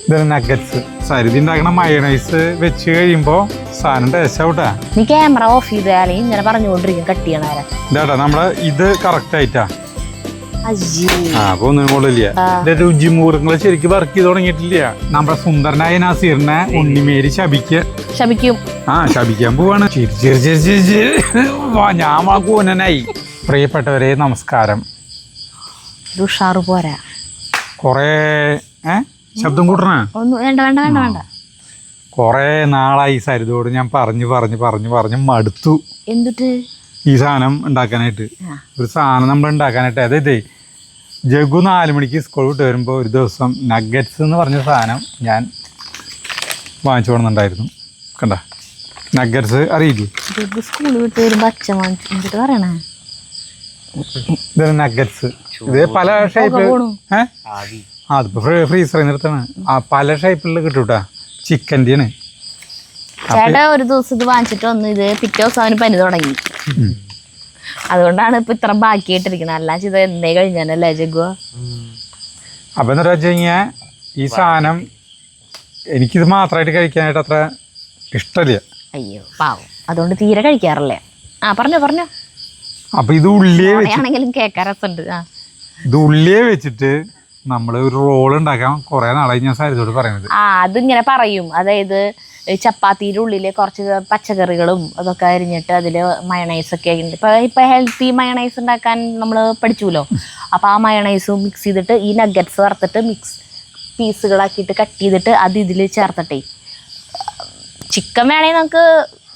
ഇതാണ് നഗറ്റ്സ്. സരിതി ഉണ്ടാക്കണ മയണൈസ് വെച്ച് കഴിയുമ്പോ സാധനം ടേസ്റ്റ് ആവട്ടാ. നീ ക്യാമറ ഓഫ് ചെയ്താലേ ഇങ്ങനെ പറഞ്ഞുകൊണ്ടിരിക്കും കട്ട് ചെയ്യണാരാ. ഇതാട്ടാ നമ്മള് ഇത് കറക്റ്റ് ആയിട്ടാ. അപ്പൊ ഒന്നും കൊള്ളില്ല. രുചിമൂർങ്ങള് ശരിക്കും വർക്ക് ചെയ്ത് തുടങ്ങിയിട്ടില്ല. നമ്മുടെ സുന്ദരനായ നാസീറിനെ ഉണ്ണിമേരി ശപിക്കും. ശപിക്കാൻ പോവാണ്. ഞാൻ വാക്കൂനായി. പ്രിയപ്പെട്ടവരെ നമസ്കാരം. ഉഷാറ് പോരാ, കൊറേ ശബ്ദം കൂട്ടണ വേണ്ട. കൊറേ നാളായി സരിതോട് ഞാൻ പറഞ്ഞു മടുത്തു. എന്നിട്ട് ഈ സാധനം ഉണ്ടാക്കാനായിട്ട്, ഒരു സാധനം നമ്മൾ ഉണ്ടാക്കാനായിട്ട്. അതായത് ജഗു 4 മണിക്ക് സ്കൂൾ വിട്ട് വരുമ്പോൾ ഒരു ദിവസം നഗറ്റ്സ് എന്ന് പറഞ്ഞ സാധനം ഞാൻ വാങ്ങിച്ചു കൊടുക്കുന്നുണ്ടായിരുന്നു. കണ്ട നഗറ്റ്സ് അറിയില്ലേ? സ്കൂൾ വിട്ട് വരുമ്പോ അച്ഛൻ വാങ്ങിച്ചിട്ട് പറയണേ. ഇതാണ് നഗറ്റ്സ്. ഇത് പല ഷേപ്പിൽ അതിപ്പോ ഫ്രീസറിൽ നിർത്താണ്. പല ഷേപ്പിൽ കിട്ടൂട്ടാ. ചിക്കൻ്റെയാണ്. ചേട്ടാ ഒരു ദിവസം ഇത് വാങ്ങിച്ചിട്ട് വന്നു. ഇത് പിറ്റേ ദിവസം അവന് പനി തുടങ്ങി. അതുകൊണ്ടാണ് ഇപ്പൊ ഇത്ര ബാക്കിയായിട്ടിരിക്കുന്നത്. അല്ല ഇത് എന്നേ കഴിഞ്ഞാലല്ലേ ജഗ്ഗു. അപ്പൊ എന്താ വെച്ച് കഴിഞ്ഞാൽ ഈ സാധനം എനിക്കിത് മാത്രമായിട്ട് കഴിക്കാനായിട്ട് അത്ര ഇഷ്ടമില്ല. അയ്യോ പാവം, അതുകൊണ്ട് തീരെ കഴിക്കാറില്ല. പറഞ്ഞോ. അപ്പൊ ഇത് ആണെങ്കിലും കേൾക്കാൻ രസമുണ്ട്. ഇത് ഉള്ളിയെ വെച്ചിട്ട് നമ്മള് ഒരു റോൾ ഉണ്ടാക്കാൻ കുറെ നാളായി ഞാൻ സരിതോട് പറയുന്നത്. അതിങ്ങനെ പറയും. അതായത് ചപ്പാത്തിയുടെ ഉള്ളില് കുറച്ച് പച്ചക്കറികളും അതൊക്കെ അരിഞ്ഞിട്ട് അതില് മയണൈസൊക്കെ ഉണ്ട്. ഇപ്പൊ ഹെൽത്തി മയണൈസ് ഉണ്ടാക്കാൻ നമ്മൾ പഠിച്ചുല്ലോ. അപ്പൊ ആ മയണൈസും മിക്സ് ചെയ്തിട്ട് ഈ നഗറ്റ്സ് വറുത്തിട്ട് പീസുകളാക്കിയിട്ട് കട്ട് ചെയ്തിട്ട് അത് ഇതിൽ ചേർത്തിട്ടേ, ചിക്കൻ വേണമെങ്കിൽ നമുക്ക്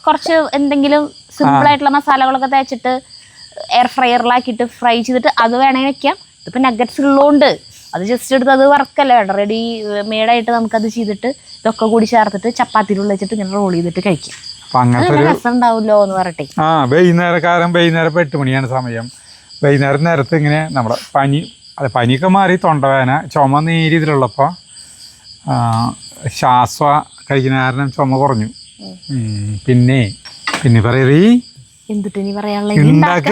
കുറച്ച് എന്തെങ്കിലും സിമ്പിൾ ആയിട്ടുള്ള മസാലകളൊക്കെ തേച്ചിട്ട് എയർ ഫ്രയറിലാക്കിയിട്ട് ഫ്രൈ ചെയ്തിട്ട് അത് വേണമെങ്കിൽ വെക്കാം. ഇതിപ്പോൾ നഗറ്റ്സ് ഉള്ളതുകൊണ്ട് അത് ജസ്റ്റ് എടുത്ത് അത് വറക്കല്ലേ വേണ്ട, റെഡി മെയ്ഡായിട്ട് നമുക്കത് ചെയ്തിട്ട് ഇതൊക്കെ കൂടി ചേർത്തിട്ട് ചപ്പാത്തിയിൽ വെച്ചിട്ട് ഇങ്ങനെ റോൾ ചെയ്തിട്ട് കഴിക്കാം. രസം ഉണ്ടാവുമല്ലോ എന്ന് പറയട്ടെ. വൈകുന്നേരം 8 മണിയാണ് സമയം. വൈകുന്നേരം നേരത്ത് ഇങ്ങനെ നമ്മുടെ പനിയൊക്കെ മാറി, തൊണ്ടവേദന ചുമ നേരിയതിലുള്ളപ്പോൾ ശ്വാസ കഴിക്കുന്ന കാരണം ചുമ കുറഞ്ഞു. പിന്നെ പറയേ എന്തിട്ട് ഇനി പറയാനുള്ള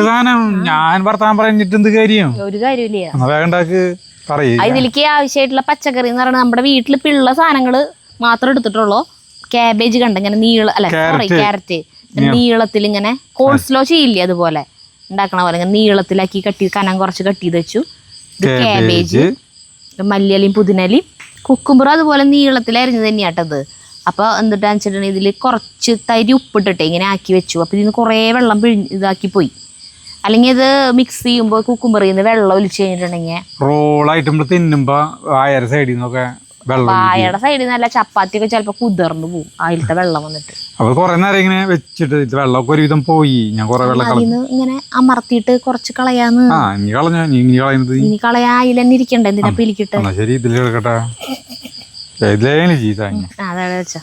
സാധനം ഞാൻ വർത്താൻ പറഞ്ഞിട്ട് എന്ത് കാര്യം? ഒരു കാര്യമില്ല. വേഗം ഇതിലേക്ക് ആവശ്യമായിട്ടുള്ള പച്ചക്കറി എന്ന് പറയുന്നത് നമ്മുടെ വീട്ടിൽ പിള്ള സാധനങ്ങൾ മാത്രം എടുത്തിട്ടുള്ളൂ. ക്യാബേജ് കണ്ട ഇങ്ങനെ ക്യാരറ്റ് നീളത്തിൽ ഇങ്ങനെ കോൾസ്ലോ ചെയ്യില്ലേ, അതുപോലെ ഉണ്ടാക്കണ പോലെ ഇങ്ങനെ നീളത്തിലാക്കി കനം കുറച്ച് കട്ട് ചെയ്ത് വെച്ചു. ഇത് ക്യാബേജ്, മല്ലിയിലയും പുതിനയിലയും കുക്കുമ്പർ അതുപോലെ നീളത്തിൽ അരിഞ്ഞത് തന്നെയാട്ടത്. അപ്പോൾ എന്തിട്ടാന്ന് വെച്ചിട്ടുണ്ടെങ്കിൽ ഇതിൽ കുറച്ച് തരി ഉപ്പിട്ടിട്ട് ഇങ്ങനെ ആക്കി വെച്ചു. അപ്പോൾ ഇതിന് കുറേ വെള്ളം ഇതാക്കി പോയി. അല്ലെങ്കിൽ ഇത് മിക്സ് ചെയ്യുമ്പോൾ കുക്കുമ്പറിൽ നിന്ന് വെള്ളം ഒലിച്ച് കഴിഞ്ഞിട്ടുണ്ടെങ്കിൽ റോളായിട്ട് നമ്മൾ തിന്നുമ്പോൾ വായയുടെ സൈഡിൽ നിന്നൊക്കെ വായയുടെ സൈഡിൽ നിന്നല്ല, ചപ്പാത്തിയൊക്കെ ചിലപ്പോൾ കുതിർന്നു പോകും അതിലത്തെ വെള്ളം വന്നിട്ട്. അപ്പോൾ കുറേ നേരം ഇങ്ങനെ വെച്ചിട്ട് വെള്ളമൊക്കെ ഒരുവിധം പോയി. ഞാൻ കുറേ വെള്ളം ഇങ്ങനെ അമർത്തിയിട്ട് കുറച്ച് കളയാന്ന്. ഇനി കളയാ അതിൽ തന്നെ ഇരിക്കണ്ട, എന്തിനാ പിലിക്കിട്ട്. ശരി, ഇതിലെടുക്കട്ടെ. അതാണ് വെച്ചാ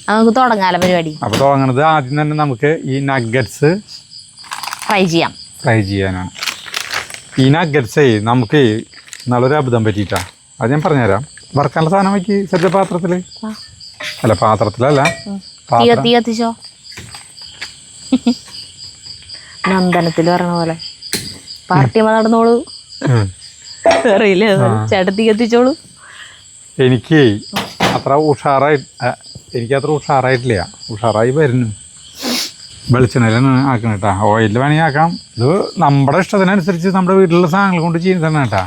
നമുക്ക് തുടങ്ങാല പരിപാടി. അപ്പൊ തുടങ്ങണത് ആദ്യം തന്നെ നമുക്ക് ഈ നഗറ്റ്സ് ഫ്രൈ ചെയ്യാനാണ്. ഈ നഗറ്റ്സ് നമുക്ക് നല്ലൊരു അബദ്ധം പറ്റിയിട്ടാ. അത് ഞാൻ പറഞ്ഞുതരാം. വറുക്കാനുള്ള സാധനം വയ്ക്ക് ചെറിയ പാത്രത്തില്. അല്ല പാത്രത്തിലല്ല, തീ കത്തിച്ചോ. നന്ദനത്തിൽ പറഞ്ഞ പോലെ പാർട്ടി നടന്നോളൂ. അറിയില്ലേ ചേട്ടൻ തീ കത്തിച്ചോളൂ. എനിക്ക് അത്ര ഉഷാറായിട്ടില്ല. ഉഷാറായി വരുന്നു. വെളിച്ചെണ്ണയിലാണ് ആക്കണം കേട്ടോ. ഓയിലിൽ വേണമെങ്കിൽ ആക്കാം. ഇത് നമ്മുടെ ഇഷ്ടത്തിനനുസരിച്ച് നമ്മുടെ വീട്ടിലുള്ള സാധനങ്ങൾ കൊണ്ട് ചെയ്യുന്നതാണ് കേട്ടോ.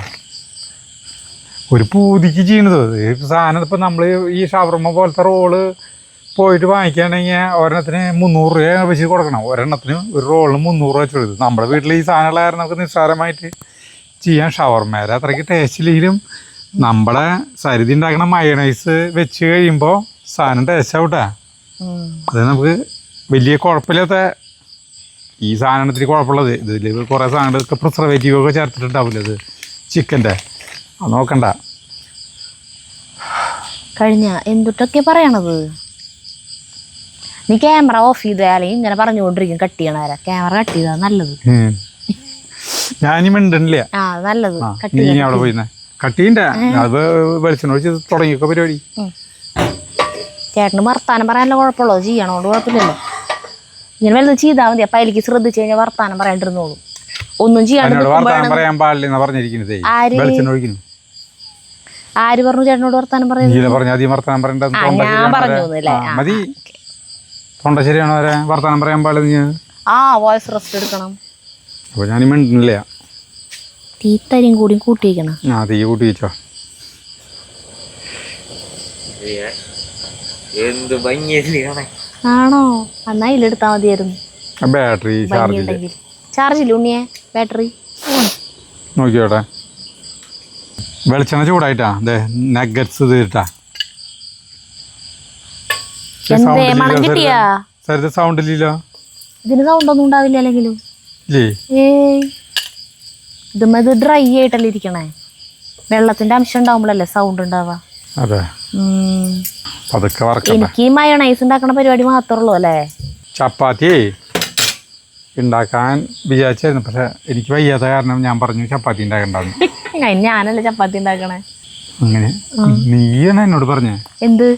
ഒരു പൂതിക്ക് ചെയ്യണത് സാധനം. ഇപ്പം നമ്മൾ ഈ ഷവർമ്മ പോലത്തെ റോള് പോയിട്ട് വാങ്ങിക്കുകയാണെങ്കിൽ ഒരെണ്ണത്തിന് 300 രൂപ വെച്ച് കൊടുക്കണം. ഒരെണ്ണത്തിന് ഒരു റോളിന് 300 രൂപ വെച്ച് കൊടുക്കും. നമ്മുടെ വീട്ടിൽ ഈ സാധനമുള്ള കാരണം നമുക്ക് നിസ്സാരമായിട്ട് ചെയ്യാൻ. ഷവർമ്മേരെ അത്രയ്ക്ക് ടേസ്റ്റ് ഇല്ലെങ്കിലും നമ്മുടെ സരിതി ഉണ്ടാക്കണ മയണൈസ് വെച്ച് കഴിയുമ്പോൾ സാധനം ടേസ്റ്റ് ആവട്ടാ. അത് നമുക്ക് വലിയ കുഴപ്പമില്ലാത്ത ഈ സാധനത്തിന് കുഴപ്പമുള്ളത്. ഇതിൽ കുറേ സാധനങ്ങളൊക്കെ പ്രിസർവേറ്റീവൊക്കെ ചേർത്തിട്ടുണ്ടാവില്ല. ഇത് ചിക്കൻ്റെ അത് നോക്കണ്ട. കഴിഞ്ഞ എന്തൊക്കെ പറയണത്. നീ ക്യാമറ ഓഫ് ചെയ്താലേ ഇങ്ങനെ പറഞ്ഞുകൊണ്ടിരിക്കും കട്ട് ചെയ്യണാരാ. ക്യാമറ കട്ട് ചെയ്താ നല്ലത്. ഞാനും മിണ്ടണില്ല. നല്ലത് അവിടെ പോയിന്നെ കട്ടീൻ്റെ അത് വെളിച്ചെണ്ണ ഒഴിച്ച് തുടങ്ങിയൊക്കെ പരിപാടി. ചേട്ടന് വർത്താനം പറയാനുള്ള കുഴപ്പമുള്ളൂ. ചെയ്യണോണ്ട് കുഴപ്പമില്ലല്ലോ. ഇങ്ങനെ വലുത് ചെയ്താൽ മതി. അപ്പം അതിലേക്ക് ശ്രദ്ധിച്ചു കഴിഞ്ഞാൽ വർത്താനം പറയാണ്ടിരുന്നോളൂ. ഒന്നും ചെയ്യാൻ പറയാൻ പാടില്ലെന്നാ പറഞ്ഞിരിക്കുന്നത്. ആര് പറഞ്ഞു ചേട്ടനോട് വർത്താനം പറയുന്നത്? നീല പറഞ്ഞു അധികം വർത്താനം പറയണ്ട, ഞാൻ പറഞ്ഞു മതി. തൊണ്ട ശരിയാണോ വരെ വർത്താനം പറയാൻ പാടില്ല നീ. വോയിസ് റെസ്റ്റ് എടുക്കണം. അപ്പോൾ ഞാൻ മിണ്ടുന്നില്ല. തീത്തരിയും കൂടി കൂട്ടിയിരിക്കണം. തീ കൂട്ടി വെച്ചോ. എന്ത് ഭംഗിയല്ലേ കാണാൻ. ആണോ? എന്നാ ഇതിലെടുത്താൽ മതിയായിരുന്നു. ബാറ്ററി ചാർജില്ല ഉണ്ണിയെ ബാറ്ററി. നോക്കിയോട്ടെ. വെളിച്ചെണ്ണ ചൂടായിട്ടാ നഗറ്റ്സ് തീട്ടാ. എന്തേ മണം കിട്ടിയാ? സൗണ്ട് ഇല്ലല്ലോ. ഇതിന് സൗണ്ട് ഒന്നും ഉണ്ടാവില്ല അല്ലെങ്കിലും. ഇത് ഡ്രൈ ആയിട്ടല്ലേ ഇരിക്കണേ. വെള്ളത്തിന്റെ അംശം ഉണ്ടാവുമ്പോഴല്ലേ സൗണ്ട് ഉണ്ടാവാ. അതെ. എനിക്ക് മയോണൈസ് ഉണ്ടാക്കണ പരിപാടി മാത്രമേ ഉള്ളൂ അല്ലേ? ചപ്പാത്തി ഉണ്ടാക്കാൻ വിചാരിച്ചായിരുന്നു, പക്ഷെ എനിക്ക് വയ്യാത്ത കാരണം ഞാൻ പറഞ്ഞു ചപ്പാത്തി ഉണ്ടാക്കണ്ടായിരുന്നു. ഞാനല്ലേ ചപ്പാത്തി ഉണ്ടാക്കണേ. അങ്ങനെ നീയാണ് എന്നോട് പറഞ്ഞേ. എന്ത്?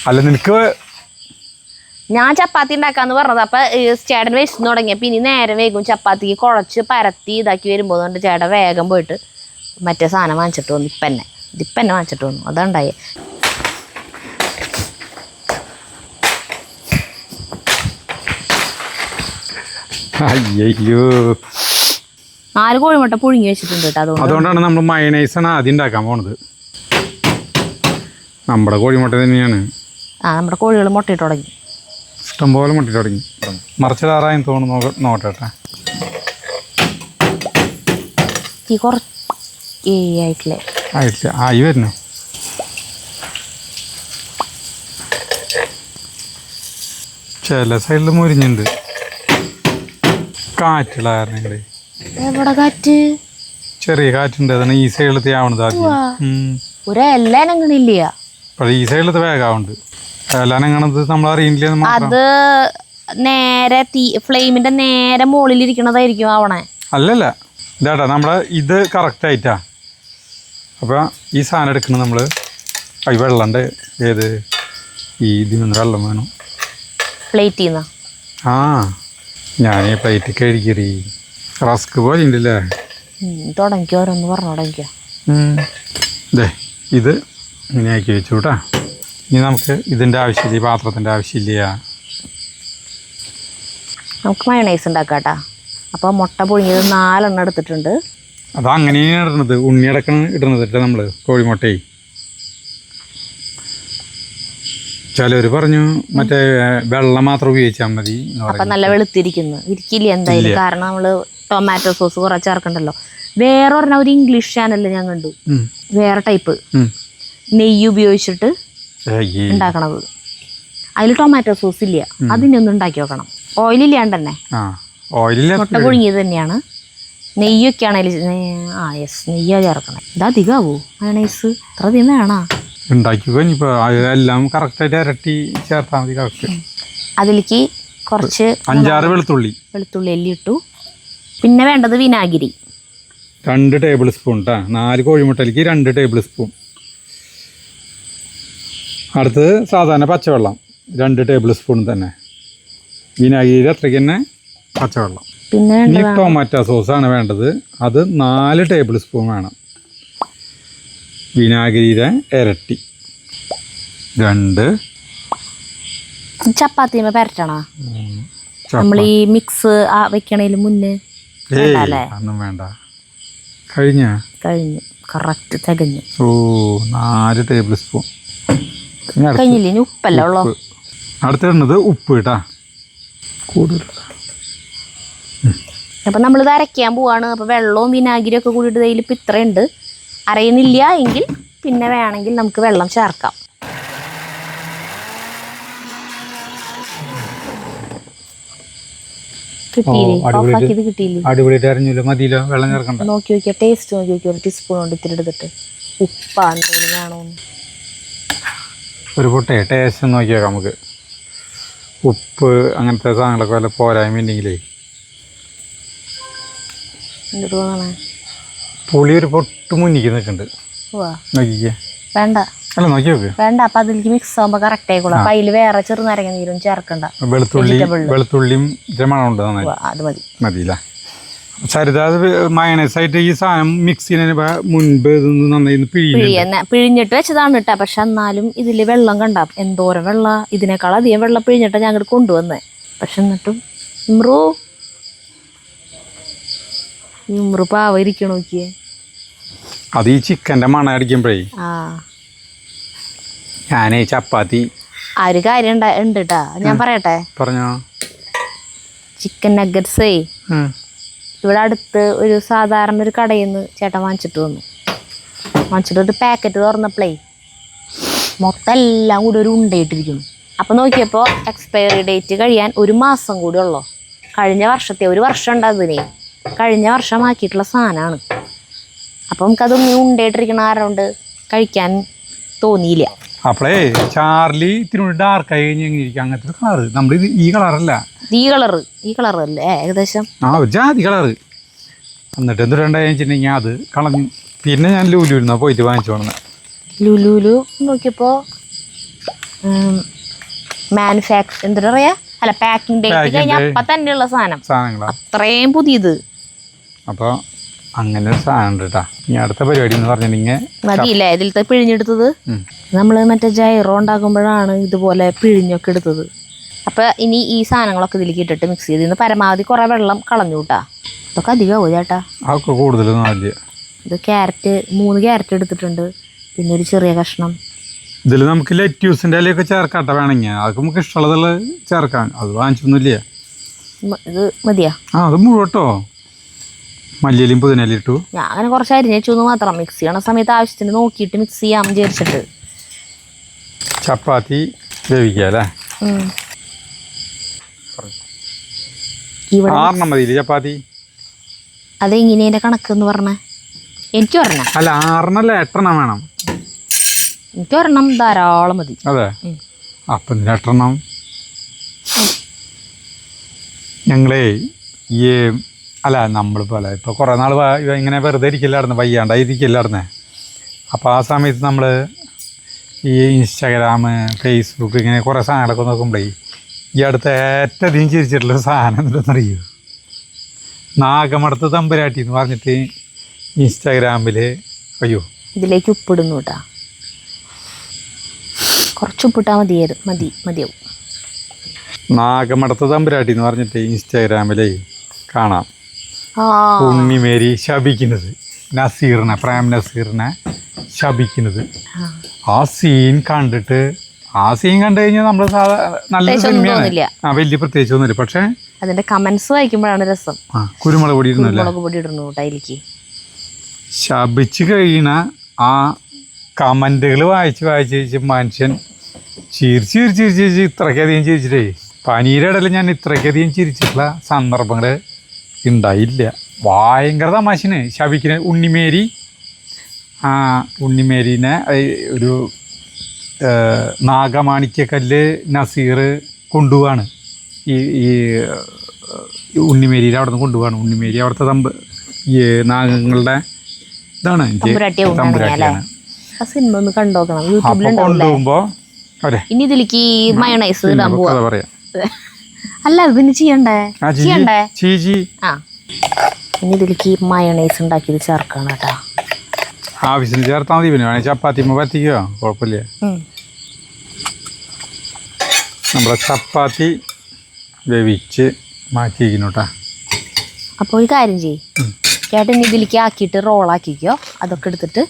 അല്ല നിനക്ക് ഞാൻ ചപ്പാത്തി ഉണ്ടാക്കാന്ന് പറഞ്ഞത്. അപ്പൊ ചേട്ടൻ വിശന്ന് തുടങ്ങിയപ്പോ ഇനി നേരെ വേഗം ചപ്പാത്തിക്ക് കുഴച്ച് പരത്തി ഇതാക്കി വരുമ്പോൾ കൊണ്ട് ചേട്ടൻ വേഗം പോയിട്ട് മറ്റേ സാധനം വാങ്ങിച്ചിട്ട് വന്നു. ഇതിപ്പന്നെ വാങ്ങിച്ചിട്ട് വന്നു. അതുണ്ടായേ. അയ്യോ 4 കോഴിമുട്ട പുഴുങ്ങി വെച്ചിട്ടുണ്ട് കേട്ടോ. അതുകൊണ്ടാണ് നമ്മൾ മയണൈസാണ് ആദ്യം ഉണ്ടാക്കാൻ പോണത്. നമ്മുടെ കോഴിമുട്ട തന്നെയാണ്. നമ്മുടെ കോഴികൾ മുട്ടയിട്ട് തുടങ്ങി. ഇഷ്ടംപോലെ മുട്ടയിട്ട് തുടങ്ങി. മറിച്ചിടാറായെന്ന് തോന്നുന്നു. നോക്കട്ടെ. തീ കുറച്ച് ആയിട്ടില്ലേ? ആയിട്ടില്ല. ആയി വരുന്നു. ചില സൈഡിൽ മുരിഞ്ഞുണ്ട്. കാറ്റുള്ള കാരണം. എവിടെ കാറ്റ്? ചെറിയ കാറ്റുണ്ട്. അതാണ് ഈ സൈഡിലത്തെ ആവണത് ആദ്യം. ഒരെല്ലാനങ്ങളില്ല. പക്ഷേ ഈ സൈഡിലത്തെ വേഗാവുണ്ട്. എല്ലാനങ്ങണത് നമ്മൾ അറിയില്ല. അത് നേരെ ഫ്ലെയിമിന്റെ നേരെ മുകളിലിരിക്കണതായിരിക്കും ആവണേ. അല്ലല്ല ഇതാട്ടാ നമ്മളെ ഇത് കറക്റ്റ് ആയിട്ടാ. അപ്പോൾ ഈ സാധനം എടുക്കണം നമ്മൾ. വെള്ളമുണ്ട്. ഏത് ഇതിൽ നിന്ന് വെള്ളം വേണം പ്ലേറ്റിൽ നിന്ന്. ഞാൻ പ്ലേറ്റ് കഴുകി റസ്ക് പോലെ ഉണ്ടല്ലേ. തുടങ്ങിക്കോ, ഓരോന്ന് പറഞ്ഞു തുടങ്ങിക്കോ. ഇത് ഇങ്ങനെ ആക്കി വെച്ചു കേട്ടാ. ഇനി നമുക്ക് ഇതിൻ്റെ ആവശ്യമില്ല, ഈ പാത്രത്തിൻ്റെ ആവശ്യമില്ല. നമുക്ക് മയോണൈസ് ഉണ്ടാക്കാട്ടാ. അപ്പോൾ മുട്ട പുഴുങ്ങിയത് 4 എണ്ണം എടുത്തിട്ടുണ്ട്. അത് അങ്ങനെയാണ് ഇടുന്നത്. ഉണ്ണിയടക്കം ഇടുന്നത് നമ്മൾ കോഴിമുട്ടയെ. ചിലവർ പറഞ്ഞു മറ്റേ വെള്ളം മാത്രം ഉപയോഗിച്ചാൽ മതി. അപ്പം നല്ല വെളുത്തിരിക്കുന്നു. ഇരിക്കില്ല എന്തായാലും, കാരണം നമ്മൾ ടൊമാറ്റോ സോസ് കുറേ ചേർക്കണ്ടല്ലോ. വേറെ പറഞ്ഞ ഒരു ഇംഗ്ലീഷ് ചാനലിൽ ഞാൻ കണ്ടു വേറെ ടൈപ്പ് നെയ്യ് ഉപയോഗിച്ചിട്ട് ഉണ്ടാക്കണത്. അതിൽ ടൊമാറ്റോ സോസ് ഇല്ല. അതിനെ ഒന്ന് ഉണ്ടാക്കി നോക്കണം. ഓയിലില്ലാണ്ട് തന്നെ. മുട്ട പുഴുങ്ങിയത് തന്നെയാണ്. നെയ്യൊക്കെയാണ് അതിൽ. യെസ്, നെയ്യാ ചേർക്കണം. ഇത് അധികമാവോ മയോണൈസ്? ഇത്ര അധികം വേണോ? ഉണ്ടാക്കിക്കോ. ഇനിയിപ്പോൾ എല്ലാം കറക്റ്റായിട്ട് ഇരട്ടി ചേർത്താൽ മതി. കറക്റ്റ്. അതിലേക്ക് കുറച്ച് 5-6 വെളുത്തുള്ളി അല്ലി ഇട്ടു. പിന്നെ വേണ്ടത് വിനാഗിരി 2 ടേബിൾ സ്പൂൺ കേട്ടോ. 4 കോഴിമുട്ടയിലേക്ക് 2 ടേബിൾ സ്പൂൺ. അടുത്തത് സാധാരണ പച്ചവെള്ളം 2 ടേബിൾ സ്പൂൺ തന്നെ. വിനാഗിരി അത്രയ്ക്ക് തന്നെ പച്ചവെള്ളം. പിന്നെ ഇനി ടൊമാറ്റോ സോസാണ് വേണ്ടത്. അത് 4 ടേബിൾ സ്പൂൺ വേണം. വിനാഗിരിയുടെ ഇരട്ടി 2. ചപ്പാത്തിമ പരട്ടണോ? നമ്മൾ ഈ മിക്സ് വെക്കണേലും മുന്നേ ഒന്നും വേണ്ട. കഴിഞ്ഞു കറക്റ്റ് തികഞ്ഞു. 4 ടേബിൾ സ്പൂൺ കഴിഞ്ഞില്ലേ? ഇനി ഉപ്പല്ല ഉള്ളോ? അടുത്തിടുന്നത് ഉപ്പ് കേട്ടാ. കൂടുതൽ. അപ്പം നമ്മളിത് അരയ്ക്കാൻ പോവാണ്. അപ്പോൾ വെള്ളവും വിനാഗിരിയും ഒക്കെ കൂടിയിട്ട് ഇതിൽ ഇപ്പം ഇത്രയുണ്ട്. അരയുന്നില്ല എങ്കിൽ പിന്നെ വേണമെങ്കിൽ നമുക്ക് വെള്ളം ചേർക്കാം. അടിപൊളിയായിട്ട് അരഞ്ഞില്ല. മതിയില്ലോ, വെള്ളം ചേർക്കണ്ട. നോക്കി നോക്കിയാൽ ടേസ്റ്റ് നോക്കി നോക്കി. ഒരു ടീസ്പൂൺ കൊണ്ട് ഇത്തിരി എടുത്തിട്ട് ഉപ്പാ എന്തെങ്കിലും വേണമെന്ന് ഒരു പൊട്ടേ ടേസ്റ്റ് നോക്കിയേക്കാം നമുക്ക്. ഉപ്പ് അങ്ങനത്തെ സാധനങ്ങളൊക്കെ വല്ല പോരായ്മ ഉണ്ടെങ്കിലേ. എന്ത് തോന്നണേ? പുളി ഒരു പൊട്ട് മുന്നിക്ക് നിൽക്കുന്നുണ്ട്. നോക്കിക്കേ. വേണ്ട. അല്ല നോക്കി നോക്ക്. വേണ്ട. അപ്പം അതിലേക്ക് മിക്സ് ആകുമ്പോൾ കറക്റ്റ് ആയിക്കോളാം. അപ്പം അതിൽ വേറെ ചെറുനാരങ്ങ നീരും ചേർക്കണ്ട. വെളുത്തുള്ളിയും മണമുണ്ട്. അത് മതി. മതിയില്ല. സരിത മയണൈസായിട്ട് ഈ സാധനം മിക്സ് ചെയ്യുന്നതിന് മുൻപ് ഇതൊന്ന് നന്നായി പിഴിഞ്ഞിട്ട് വെച്ചതാണ് കേട്ടാ. പക്ഷെ എന്നാലും ഇതില് വെള്ളം കണ്ട എന്തോരം വെള്ളം, ഇതിനേക്കാൾ അധികം വെള്ളം പിഴിഞ്ഞിട്ടാ ഞാൻ അങ്ങോട്ട് കൊണ്ടുവന്നേ. പക്ഷെ എന്നിട്ടും ഇമ്രു പാവ ഇരിക്കണ നോക്കിയേ. അത് ഈ ചിക്കൻ്റെ മണം അടിക്കുമ്പോഴേ ഞാനേ ചപ്പാത്തി ആ ഒരു കാര്യം ഉണ്ട് കേട്ടാ, ഞാൻ പറയട്ടെ. പറഞ്ഞോ. ചിക്കൻ നഗറ്റ്സേ ഇവിടെ അടുത്ത് ഒരു സാധാരണ ഒരു കടയിൽ നിന്ന് ചേട്ടൻ വാങ്ങിച്ചിട്ട് ഒരു പാക്കറ്റ് തുറന്നപ്പോഴേ മൊത്തം എല്ലാം കൂടി ഒരു ഉണ്ടയിട്ടിരിക്കുന്നു. അപ്പം നോക്കിയപ്പോൾ എക്സ്പയറി ഡേറ്റ് കഴിയാൻ 1 മാസം കൂടി ഉള്ളൂ. കഴിഞ്ഞ വർഷത്തെ 1 വർഷം ഉണ്ട് അതിനെ, കഴിഞ്ഞ വർഷമാക്കിയിട്ടുള്ള സാധനമാണ്. അപ്പം നമുക്കതൊന്നും ഉണ്ടയിട്ടിരിക്കണ കാരണം കൊണ്ട് കഴിക്കാൻ തോന്നിയില്ല. അപ്പോളേ ചാർലി ഇത്തിരി ഡാർക്കായി കഴിഞ്ഞ് എങ്ങനെയിരിക്കും അങ്ങനത്തെ കളറ്. നമ്മൾ ഈ കളറല്ല, ഈ കളറല്ലേ ഏകദേശം ജാതി കളറ്. എന്നിട്ട് എന്തുണ്ടായി വെച്ചിട്ടുണ്ടെങ്കിൽ അത് കളഞ്ഞു. പിന്നെ ഞാൻ ലുലുവിൽ പോയിട്ട് വാങ്ങിച്ചു കൊണ്ടു. ലുലുലു നോക്കിയപ്പോൾ എന്താ പറയാ, അല്ല പാക്കിംഗ് ഡേറ്റ് കഴിഞ്ഞ അപ്പം തന്നെയുള്ള സാധനങ്ങൾ അത്രയും പുതിയത്. അപ്പോൾ അങ്ങനെ ഒരു സാധനം ഉണ്ട് കേട്ടോ. ഇനി അടുത്ത പരിപാടി എന്ന് പറഞ്ഞിട്ടുണ്ടെങ്കിൽ മതിയില്ലേ ഇതിലത്തെ പിഴിഞ്ഞെടുത്തത്. നമ്മൾ മറ്റേ ജൈറോ ഉണ്ടാക്കുമ്പോഴാണ് ഇതുപോലെ പിഴിഞ്ഞൊക്കെ എടുത്തത്. അപ്പം ഇനി ഈ സാധനങ്ങളൊക്കെ ഇതിലേക്ക് ഇട്ടിട്ട് മിക്സ് ചെയ്ത് ഇന്ന് പരമാവധി കുറേ വെള്ളം കളഞ്ഞു കൂട്ടാ. ഇതൊക്കെ അധികമാവും ചേട്ടാ. അതൊക്കെ കൂടുതലൊന്നും ആദ്യ. ഇത് 3 ക്യാരറ്റ് എടുത്തിട്ടുണ്ട്, പിന്നെ ഒരു ചെറിയ കഷ്ണം. ഇതിൽ നമുക്ക് ലെറ്റ്യൂസിൻ്റെ ഇലയൊക്കെ ചേർക്കാട്ട വേണമെങ്കിൽ അതൊക്കെ നമുക്ക് ഇഷ്ടമുള്ളതുള്ള ചേർക്കാം. അത് വാങ്ങിച്ചൊന്നുമില്ല. ഇത് മതിയാ? അത് മുഴുവട്ടോ. മല്ലിയിലും പുതിനയിലും ഇട്ടു. ഞാൻ അങ്ങനെ കുറച്ച് അരിഞ്ഞു മാത്രം. മിക്സ് ചെയ്യണ സമയത്ത് ആവശ്യത്തിന് നോക്കിയിട്ട് മിക്സ് ചെയ്യാൻ വിചാരിച്ചിട്ട്. ചപ്പാത്തി വേവിക്കുക അല്ലേ? 6 മതിയില്ലേ ചപ്പാത്തി? അതെങ്ങനെയാ കണക്കെന്ന് പറഞ്ഞേ? എനിക്ക് ഒരെണ്ണം അല്ല 6 8 വേണം. എനിക്ക് ഒരെണ്ണം ധാരാളം മതി. അതെ, അപ്പം 8 ഞങ്ങളേ ഈ അല്ല നമ്മൾ പോലെ ഇപ്പോൾ കുറേ നാൾ ഇങ്ങനെ വെറുതെ ഇരിക്കില്ലായിരുന്നു, വയ്യാണ്ടായിരിക്കില്ലായിരുന്നേ. അപ്പോൾ ആ സമയത്ത് നമ്മൾ ഈ ഇൻസ്റ്റാഗ്രാം, ഫേസ്ബുക്ക് ഇങ്ങനെ കുറേ സാധനങ്ങളൊക്കെ നോക്കുമ്പോഴേ ഈ അടുത്ത് ഏറ്റവും അധികം ചിരിച്ചിട്ടുള്ള സാധനം എന്താണെന്നറിയോ? നാഗമടത്ത് തമ്പുരാട്ടി എന്ന് പറഞ്ഞിട്ട് ഇൻസ്റ്റാഗ്രാമിൽ അയ്യോ ഇതിലേക്ക് ഉപ്പിടുന്നു കേട്ടാ. കുറച്ച് ഉപ്പിട്ടാൽ മതിയാവും. നാഗമടത്ത് തമ്പുരാട്ടി എന്ന് പറഞ്ഞിട്ട് ഇൻസ്റ്റാഗ്രാമിൽ കാണാം ഉണ്ണിമേരി ശപിക്കുന്നത്, പ്രേം നസീറിനെ ശപിക്കുന്നത്. ആ സീൻ കണ്ടു കഴിഞ്ഞാൽ നമ്മൾ നല്ല സിനിമയാണ്, വലിയ പ്രത്യേകിച്ചൊന്നുമില്ല. പക്ഷേ അതിന്റെ കമന്റ്സ് വായിക്കുമ്പോഴാണ് രസം. കുരുമുളക് പൊടി ഇടുന്നു ശപിച്ച് കഴിയണ ആ കമന്റുകൾ വായിച്ച് മനുഷ്യൻ ചിരിച്ച് ഇത്രയ്ക്കധികം ചിരിച്ചിട്ടേ പനീരുടെ ഇടയിൽ ഞാൻ ഇത്രയ്ക്കധികം ചിരിച്ചിട്ടുള്ള സന്ദർഭങ്ങൾ ഉണ്ടായില്ല. ഭയങ്കര തമാശന് ശപിക്കുന്ന ഉണ്ണിമേരീനെ ഒരു നാഗമാണിക്യക്കല്ല് നസീർ കൊണ്ടുപോവാണ്. ഈ ഉണ്ണിമേരിയിൽ അവിടെ നിന്ന് കൊണ്ടുപോവാണ്. ഉണ്ണിമേരി അവിടുത്തെ ഈ നാഗങ്ങളുടെ ഇതാണ് തമ്പുരാട്ടിയാണ്. കൊണ്ടുപോകുമ്പോ ഇനി ഇതിലേക്ക് മയോണൈസ് ഇടാൻ പോവാ. അല്ല ഇതിന് ചെയ്യണ്ടേ? ഇനി ഇതിലേക്ക് മയോണൈസ് ഉണ്ടാക്കിയത് ചേർക്കണം കേട്ടാ. ആവശ്യത്തിന് ചേർത്താൽ മതി. പിന്നെ വേണമെങ്കിൽ ചപ്പാത്തി പറ്റിക്കോ, കുഴപ്പമില്ല. നമ്മുടെ ചപ്പാത്തി വേവിച്ച് മാറ്റിയിരിക്കുന്നു കേട്ടാ. അപ്പോൾ ഒരു കാര്യം ചേട്ടൻ ഇതിലേക്ക് ആക്കിയിട്ട് റോളാക്കിക്കോ. അതൊക്കെ എടുത്തിട്ട്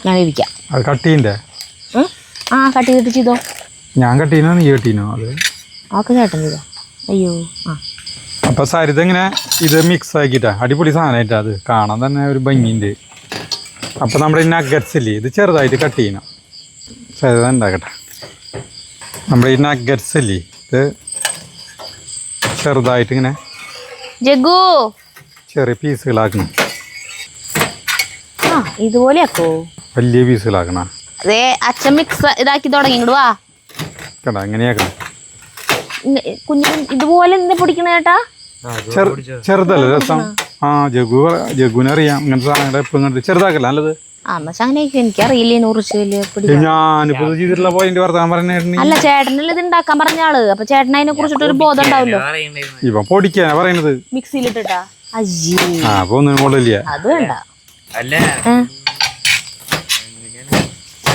ഞാൻ വേവിക്കാം. അത് കട്ട് ചെയ്യണ്ടേ? കട്ട് ചെയ്തിട്ട് ചെയ്തോ. ഞാൻ കട്ട് ചെയ്യുന്നോ നീ കട്ട് ചെയ്യുന്നോ? ഒക്കെ ചേട്ടൻ ചെയ്തോ. അയ്യോ അപ്പോൾ സരിത ഇങ്ങനെ ഇത് മിക്സ് ആക്കിയിട്ടാ അടിപൊളി സാധനമായിട്ടാ. അത് കാണാൻ തന്നെ ഒരു ഭംഗിയുണ്ട്. അപ്പോൾ നമ്മുടെ ഈ നഗറ്റ്സ് ഇല്ലേ, ഇത് ചെറുതായിട്ട് കട്ട് ചെയ്യണം. സരിത ഉണ്ടാക്കട്ടെ. നമ്മുടെ ഈ നഗറ്റ്സ് ഇല്ലേ, ഇത് ചെറുതായിട്ട് ഇങ്ങനെ ചെറിയ പീസുകളാക്കണം. ഇതുപോലെ ആക്കോ? വലിയ പീസുകളാക്കണം. അതെ അച്ഛൻ മിക്സ് ഇതാക്കി തുടങ്ങി. ഇങ്ങോട്ട് വാ. കേട്ടാ എങ്ങനെയാക്കണം? കുഞ്ഞു ഇതുപോലെ എന്തിനാ പൊടിക്കണ ചേട്ടാ? ചെറുതല്ലേ രസം. ജഗുവിനറിയാം ഇങ്ങനത്തെ സാധനങ്ങൾ എപ്പോഴും കണ്ടിട്ട് ചെറുതാക്കല്ല നല്ലത്. എനിക്കറിയില്ല ഞാനിപ്പോ ചെയ്തിട്ടുള്ള പോയിന്റ് വർത്താൻ പറഞ്ഞ. അല്ല ചേട്ടനല്ലേ ഇത് ഉണ്ടാക്കാൻ പറഞ്ഞ ആള്. അപ്പൊ ചേട്ടൻ അതിനെ കുറിച്ചിട്ട് ഒരു ബോധം ഉണ്ടാവല്ലോ. ഇപ്പൊ പൊടിക്കാനാ പറയുന്നത്. മിക്സിയിലിട്ടാ അയ്യേ ആ അപ്പൊ ഒന്നിനും കൊള്ളില്ല. അത് വേണ്ട. അല്ല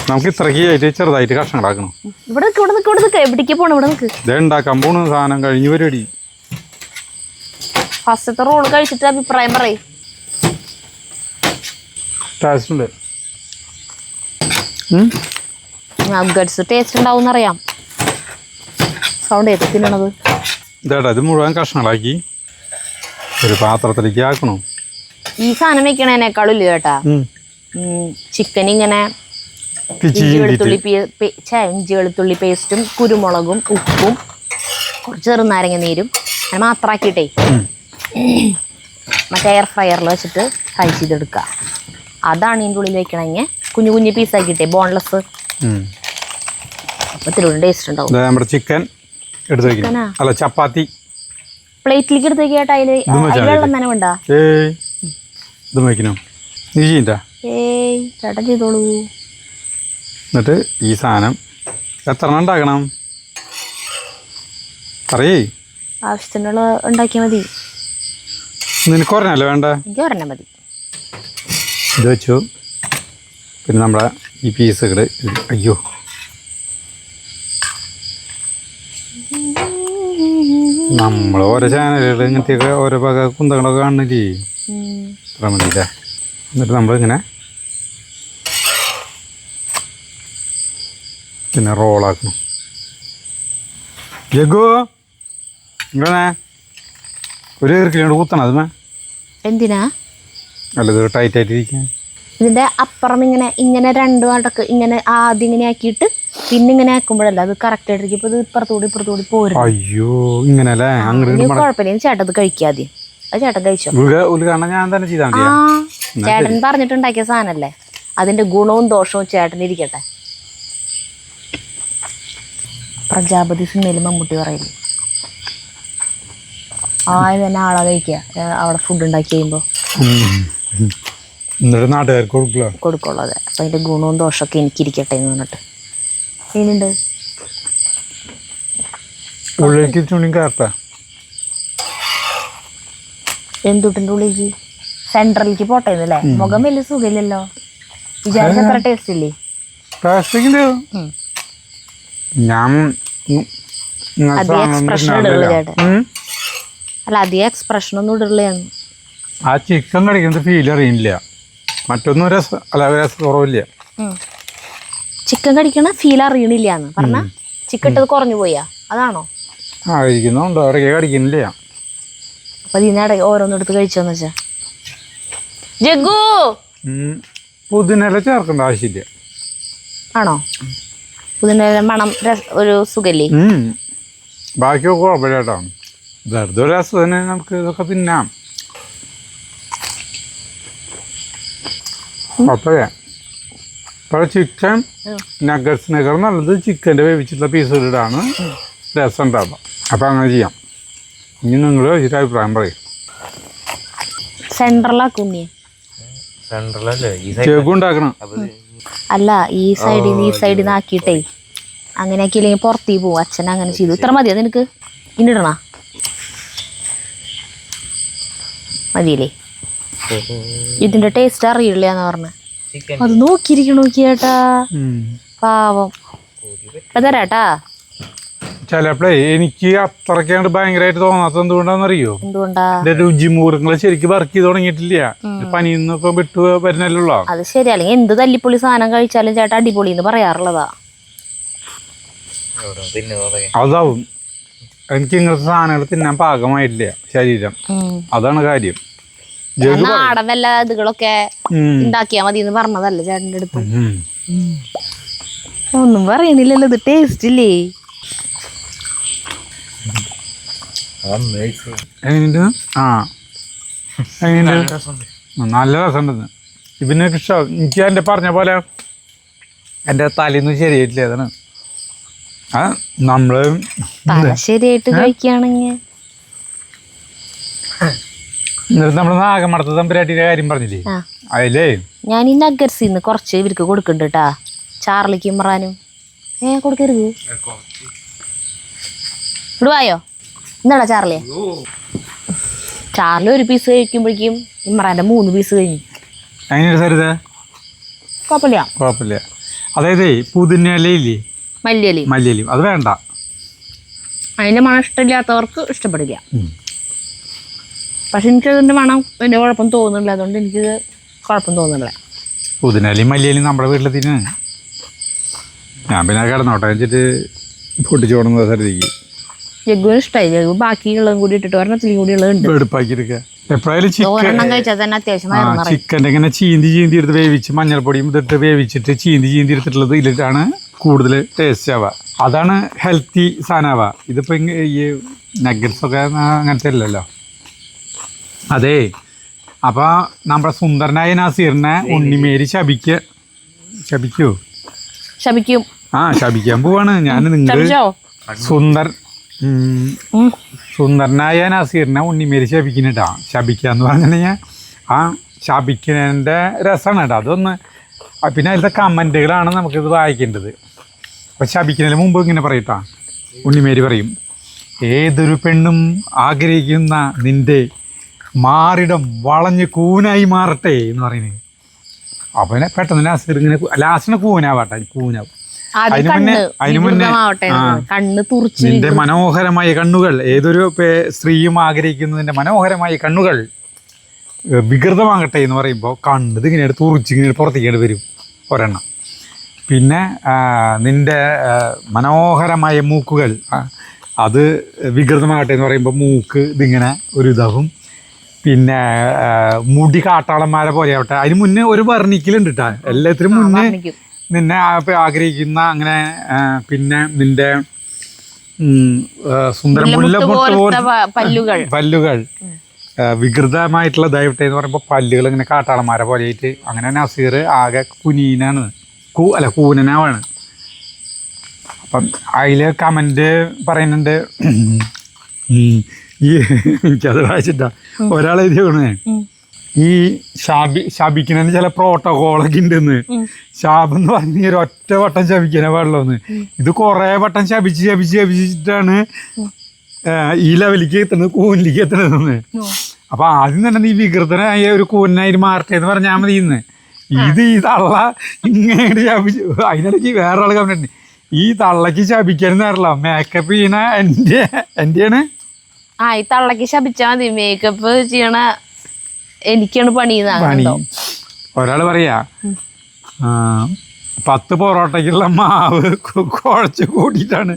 നമുക്ക് ഇത്രയ്ക്ക് ആയിട്ട് ചെറുതായിട്ട് കഷ്ണങ്ങളാക്കണം. ഇവിടെ നിക്ക്, ഇവിടെ നിക്ക്, ഇവിടെ നിക്ക്. എവിടേക്ക് പോണം? ഇവിടെ നിക്ക്. ഇതേ ഉണ്ടാക്കാൻ പോണ സാധനം കഴിഞ്ഞ് പരിപാടി. ഫസ്റ്റത്തെ റോള് കഴിച്ചിട്ട് അഭിപ്രായം പറയും. ടേസ്റ്റ് ഉണ്ട്. നഗ്ഗറ്റ്സ് ടേസ്റ്റ് ഉണ്ടാവും അറിയാം. സൗണ്ട് ഏത് തിന്നണത്? ഇതേട്ടാ ഇത് മുഴുവൻ കഷ്ണങ്ങളാക്കി ഒരു പാത്രത്തിലേക്ക് ആക്കണം. ഈ സാധനം വെക്കണേനേക്കാളും ഇല്ല ചേട്ടാ. ചിക്കൻ ഇങ്ങനെ ഇഞ്ചി വെളുത്തുള്ളി പേസ്റ്റും കുരുമുളകും ഉപ്പും കുറച്ച് ചെറുനാരങ്ങ നീരും അങ്ങനെ മാത്രമാക്കിയിട്ടേ മറ്റേ എയർ ഫ്രയറിൽ വെച്ചിട്ട് ഫ്രൈ ചെയ്തെടുക്കുക. അതാണ് ഇതിൻ്റെ ഉള്ളിൽ വെക്കണമെങ്കിൽ കുഞ്ഞു കുഞ്ഞു പീസാക്കിയിട്ടേ ബോൺലെസ്. അപ്പോൾ ഇത്തിരി ടേസ്റ്റ് ഉണ്ടാവും. നമ്മുടെ ചിക്കൻ എടുത്ത് വെക്കണം. അല്ല ചപ്പാത്തി പ്ലേറ്റിലേക്ക് എടുത്ത് വെക്കാട്ട്. അതിൽ വെള്ളം തന്നെ വേണ്ട. ഇത് വയ്ക്കണം. നീ ചെയ്യണ്ട. ചേട്ടൻ ചെയ്തോളൂ. എന്നിട്ട് ഈ സാധനം എത്ര എണ്ണം ഉണ്ടാക്കണം പറയേ. ആവശ്യത്തിനുള്ള ഉണ്ടാക്കിയാൽ മതി. നിനക്ക് ഒരെണ്ണല്ലേ വേണ്ട? എനിക്ക് ഒരെണ്ണം മതി. ഇത് വെച്ചു. പിന്നെ നമ്മുടെ ഈ പീസുകൾ അയ്യോ നമ്മൾ ഓരോ ചാനലുകൾ ഇങ്ങനത്തെയൊക്കെ ഓരോ വക കുന്തങ്ങളൊക്കെ കാണുന്നില്ലേ. ഇത്ര മതിയില്ലേ. എന്നിട്ട് നമ്മളിങ്ങനെ പിന്നെ റോളാക്കണം. ജഗു ഇങ്ങനെ ഒരു ഇറക്കിലോട്ട് കുത്തണം. അതുമേ എന്തിനാ? അല്ല ഇത് ടൈറ്റായിട്ടിരിക്കാൻ. ഇതിന്റെ അപ്പുറം ഇങ്ങനെ ഇങ്ങനെ രണ്ടു അടക്ക് ഇങ്ങനെ ആദ്യം ഇങ്ങനെ ആക്കിയിട്ട് പിന്നെ ഇങ്ങനെ ആക്കുമ്പോഴല്ല അത് കറക്റ്റ് ആയിട്ടിരിക്കും. ഇപ്പൊ ഇത് ഇപ്പുറത്തൂടി പോരും. അയ്യോ ഇങ്ങനല്ലേ. അങ്ങനെ കുഴപ്പമില്ല. ചേട്ടൻ അത് കഴിക്കാതെ. അത് ചേട്ടൻ കഴിച്ചോ. ഉദ്ഘാടനം ഞാൻ തന്നെ ചെയ്താൽ മതി. ചേട്ടൻ പറഞ്ഞിട്ടുണ്ടാക്കിയ സാധനല്ലേ, അതിന്റെ ഗുണവും ദോഷവും ചേട്ടൻ ഇരിക്കട്ടെ. പ്രജാപതി സിനിമയിൽ മമ്മൂട്ടി പറയില്ലേ, തന്നെ ആളാ കഴിക്കുക അവിടെ ഫുഡ് ഉണ്ടാക്കി കഴിയുമ്പോൾ. എന്നിട്ട് നാട്ടുകാർക്ക് കൊടുക്കുള്ളൂ. അതെ. അപ്പം അതിൻ്റെ ഗുണവും ദോഷമൊക്കെ എനിക്കിരിക്കട്ടെ എന്ന് പറഞ്ഞിട്ട്. ഇതിനുണ്ട് ഉള്ളിലേക്ക് ചുണി കയറട്ടെ. എന്തുട്ടിൻ്റെ ഉള്ളിലേക്ക് സെൻട്രലിലേക്ക് പോട്ടേന്നല്ലേ. മുഖം വലിയ സുഖമില്ലല്ലോ. വിചാരിച്ച അത്ര ടേസ്റ്റ് ഇല്ലേ? ഞാൻ അധികം എക്സ്പ്രഷൻ ഇടുള്ളൂ ചേട്ടൻ. അല്ല അധികം എക്സ്പ്രഷൻ ഒന്നും ഇടുള്ളൂ. ആ ചിക്കൻ കടിക്കുന്നത് ഫീൽ അറിയില്ല. മറ്റൊന്നും രസക്കുറവില്ല. ചിക്കൻ കടിക്കണ ഫീൽ അറിയണില്ല എന്ന് പറഞ്ഞ ചിക്കൻ ഇട്ടത് കുറഞ്ഞു പോയാ അതാണോ? കഴിക്കുന്നുണ്ടോ? ഇടയ്ക്ക് കടിക്കുന്നില്ല. അപ്പൊ ഇതിനിടെ ഓരോന്നെടുത്ത് കഴിച്ചോന്ന് വെച്ചാ. ജഗ്ഗു പുതിനയില ചേർക്കേണ്ട ആവശ്യമില്ല. ആണോ? പുതിനയില മണം ഒരു സുഖല്ലേ? ബാക്കിയൊക്കെ കുഴപ്പമില്ല കേട്ടോ. വെറുതെ ഒരു രസത്തിന് നമുക്ക് ഇതൊക്കെ തിന്നാം. കുഴപ്പമില്ല. ഇപ്പോൾ ചിക്കൻ നഗറ്റ്സിനേക്കാൾ നല്ലത് ചിക്കൻ്റെ വേവിച്ചിട്ടുള്ള പീസുകളിലാണ് രസം ഉണ്ടാവുക. അപ്പം അങ്ങനെ ചെയ്യാം. ഇനി നിങ്ങൾ വെച്ചിട്ട് അഭിപ്രായം പറയും. സെൻട്രലാക്കുണ്ണിയെ കേക്ക് ഉണ്ടാക്കണം. അല്ല ഈ സൈഡിൽ നിന്ന് ഈ സൈഡിൽ നിന്ന് ആക്കിയിട്ടേ അങ്ങനെ ആക്കിയില്ലെങ്കിൽ പുറത്തേക്ക് പോകും. അച്ഛൻ അങ്ങനെ ചെയ്തു. ഇത്ര മതിയോ നിനക്ക്? ഇന്നിടണ മതിയില്ലേ? ഇതിന്റെ ടേസ്റ്റ് അറിയില്ല എന്ന് പറഞ്ഞ അത് നോക്കിയിരിക്കണ ചേട്ടാ. പാവം. തരാട്ടാ. ചിലപ്പോഴേ എനിക്ക് അത്രയ്ക്കാണ്ട് ഭയങ്കരമായിട്ട് തോന്നാത്ത എന്തുകൊണ്ടാന്നറിയോ? എന്തുകൊണ്ടാ? രുചി മൂലങ്ങൾ ശരിക്കും വർക്ക് ചെയ്ത് തുടങ്ങിയിട്ടില്ല. പനിയൊന്നൊക്കെ വിട്ടു വരുന്നല്ലോ. അത് ശരി. അല്ലെങ്കിൽ എന്ത് തല്ലിപ്പൊളി സാധനം കഴിച്ചാലും ചേട്ടാ അടിപൊളി എന്ന് പറയാറുള്ളതാ. അതാവും. എനിക്ക് ഇങ്ങനത്തെ സാധനങ്ങൾ തിന്നാൻ പാകമായിട്ടില്ല ശരീരം. അതാണ് കാര്യം. നാടൻ വല്ല ഇതുകളൊക്കെ ഉണ്ടാക്കിയാ മതി എന്ന് പറഞ്ഞതല്ലേ ചേട്ടൻ്റെ അടുത്ത്. ഒന്നും പറയണില്ലല്ലോ. ഇത് ടേസ്റ്റ് ഇല്ലേ? എങ്ങനെയുണ്ട്? എങ്ങനെയുണ്ട്? നല്ല രസമുണ്ടെന്ന്. ഇവനൊക്കെ ഇഷ്ടം. എനിക്ക് എൻ്റെ പറഞ്ഞ പോലെ എൻ്റെ തലേന്ന് ശരിയായിട്ടില്ല. അതാണ് നമ്മള് ശരിയായിട്ട് കഴിക്കുകയാണെങ്കിൽ. എന്നിട്ട് നമ്മള് നാഗമടത്ത് തമ്പുരാട്ടിയുടെ കാര്യം പറഞ്ഞില്ലേ, അതിലേ ഞാൻ ഈ നഗറ്റ്സിൽ നിന്ന് കുറച്ച് ഇവർക്ക് കൊടുക്കുന്നുണ്ട് കേട്ടാ. ചാർലിക്ക് ഇമ്രാനും കൊടുക്കരുത്. ഇടുവായോ? എന്താടാ ചാർലിയെ? ചാർലി ഒരു പീസ് കഴിക്കുമ്പോഴേക്കും ഇമ്രാൻ്റെ 3 പീസ് കഴിഞ്ഞു. എങ്ങനെയാണ് സരിത? കുഴപ്പമില്ല. കുഴപ്പമില്ല. അതായത് പുതിനയിലയില്ലേ, മല്ലിയിലയും അത് വേണ്ട. അതിൻ്റെ മണം ഇഷ്ടമില്ലാത്തവർക്ക് ഇഷ്ടപ്പെടില്ല. പക്ഷെ എനിക്കതിൻ്റെ മണം വലിയ കുഴപ്പം തോന്നുന്നില്ല, അതുകൊണ്ട് എനിക്കിത് കുഴപ്പം തോന്നുന്നില്ല. പുതിനയിലയും മല്ലിയിലയും നമ്മുടെ വീട്ടിൽ തിന്നാണ്. ഞാൻ പിന്നെ കിടന്നോട്ടെ വെച്ചിട്ട് പൊട്ടിച്ചു കൊടുക്കുന്നത് സരിതയ്ക്ക്. ജഗ്ഗുവിന് ഇഷ്ടമായി. ജഗ്ഗു ബാക്കിയുള്ളതും കൂടി ഇട്ടിട്ട് ഒരെണ്ണത്തിലും കൂടി ഉള്ളതുണ്ട്. എടുപ്പാക്കിയെടുക്കുക. എപ്പോഴായാലും ഒരെണ്ണം കഴിച്ചാൽ തന്നെ അത്യാവശ്യം ചിക്കൻ്റെ ഇങ്ങനെ ചീന്തി എടുത്ത് വേവിച്ച് മഞ്ഞൾപ്പൊടിയും ഇതിട്ട് വേവിച്ചിട്ട് ചീന്തി എടുത്തിട്ടുള്ളത് ഇതിലിട്ടാണ് കൂടുതൽ ടേസ്റ്റ് ആവുക. അതാണ് ഹെൽത്തി സാധനമാവുക. ഇതിപ്പോൾ ഈ നഗറ്റ്സൊക്കെ അങ്ങനത്തെ അല്ലല്ലോ. അതെ, അപ്പോൾ നമ്മുടെ സുന്ദരനായ നാസീറിനെ ഉണ്ണിമേരി ശപിക്കൂ. ശപിക്കാൻ പോവാണ് ഞാൻ. നിങ്ങൾ സുന്ദരനായ നാസീറിനെ ഉണ്ണിമേരി ശപിക്കുന്നുണ്ടാ. ശപിക്കാന്ന് പറഞ്ഞിട്ടുണ്ടെങ്കിൽ ആ ശപിക്കുന്നതിൻ്റെ രസമാണ് കേട്ടോ. അതൊന്ന് പിന്നെ അതിലത്തെ കമൻറ്റുകളാണ് നമുക്കിത് വായിക്കേണ്ടത്. അപ്പം ശപിക്കുന്നതിന് മുമ്പ് ഇങ്ങനെ പറയട്ടാ, ഉണ്ണിമേരി പറയും, ഏതൊരു പെണ്ണും ആഗ്രഹിക്കുന്ന നിൻ്റെ മാറിടം വളഞ്ഞ് കൂനായി മാറട്ടെ എന്ന് പറയുന്നത്. അപ്പം പെട്ടെന്ന് നാസീർ ഇങ്ങനെ ലാസ്റ്റിന് കൂനാവട്ടെ, കൂനാവും. അതിനു മുന്നേ നിന്റെ മനോഹരമായ കണ്ണുകൾ, ഏതൊരു സ്ത്രീയും ആഗ്രഹിക്കുന്നതിൻ്റെ മനോഹരമായ കണ്ണുകൾ വികൃതമാകട്ടെ എന്ന് പറയുമ്പോൾ കണ്ണത് ഇങ്ങനെ തുറിച്ചിങ്ങനെ പുറത്തേക്ക് വരും ഒരെണ്ണം. പിന്നെ നിന്റെ മനോഹരമായ മൂക്കുകൾ അത് വികൃതമാകട്ടെ എന്ന് പറയുമ്പോൾ മൂക്ക് ഇതിങ്ങനെ ഒരു ഇതാവും. പിന്നെ മുടി കാട്ടാളന്മാരെ പോലെ ആവട്ടെ. അതിന് മുന്നേ ഒരു വർണ്ണിക്കലുണ്ട് കേട്ടോ. എല്ലാത്തിനും മുന്നേ നിന്നെ ആഗ്രഹിക്കുന്ന അങ്ങനെ. പിന്നെ നിന്റെ സുന്ദര മുല്ലമുട്ട് പല്ലുകൾ വികൃതമായിട്ടുള്ള ദയവട്ടെ എന്ന് പറയുമ്പോൾ പല്ലുകൾ ഇങ്ങനെ കാട്ടാളന്മാരെ പോലെ ആയിട്ട് അങ്ങനെ നാസീർ ആകെ കുനീനാണ്, കൂനനാവാണ്. അപ്പം അതിൽ കമൻറ്റ് പറയുന്നുണ്ട്. ഈ എനിക്കത് വായിച്ചിട്ടാ ഒരാളെഴുതിയാണ്, ഈ ശപിക്കുന്നതിന് ചില പ്രോട്ടോകോളൊക്കെ ഉണ്ടെന്ന്. ശാപം എന്ന് പറഞ്ഞ ഒറ്റ വട്ടം ശപിക്കാനേ പാടുള്ളൂന്ന്. ഇത് കുറേ വട്ടം ശപിച്ചിട്ടാണ് ഈ ലെവലിലേക്ക് എത്തുന്നത്, കൂനിലേക്ക് എത്തണതെന്ന്. അപ്പൊ ആദ്യം തന്നെ നീ വികൃതനായ ഒരു കൂനായിട്ട് മാറട്ടെ എന്ന് പറഞ്ഞാൽ മതി. ഇന്ന് ഇത് ഈ തള്ള ഇങ്ങനെ ശപിച്ചു. അതിനിടയ്ക്ക് വേറെ ആൾ കമന്റ്, ഈ തള്ളക്ക് ശപിക്കാനെന്ന് അറിയില്ല, മേക്കപ്പ് ചെയ്യണ എന്റെയാണ്. ഈ തള്ളക്ക് ശപിച്ചാ മതി, മേക്കപ്പ് ചെയ്യണ എനിക്കാണ് പണി. ഒരാള് പറയാ 10 പൊറോട്ടയ്ക്കുള്ള മാവ് കുഴച്ച് കൂട്ടിയിട്ടാണ്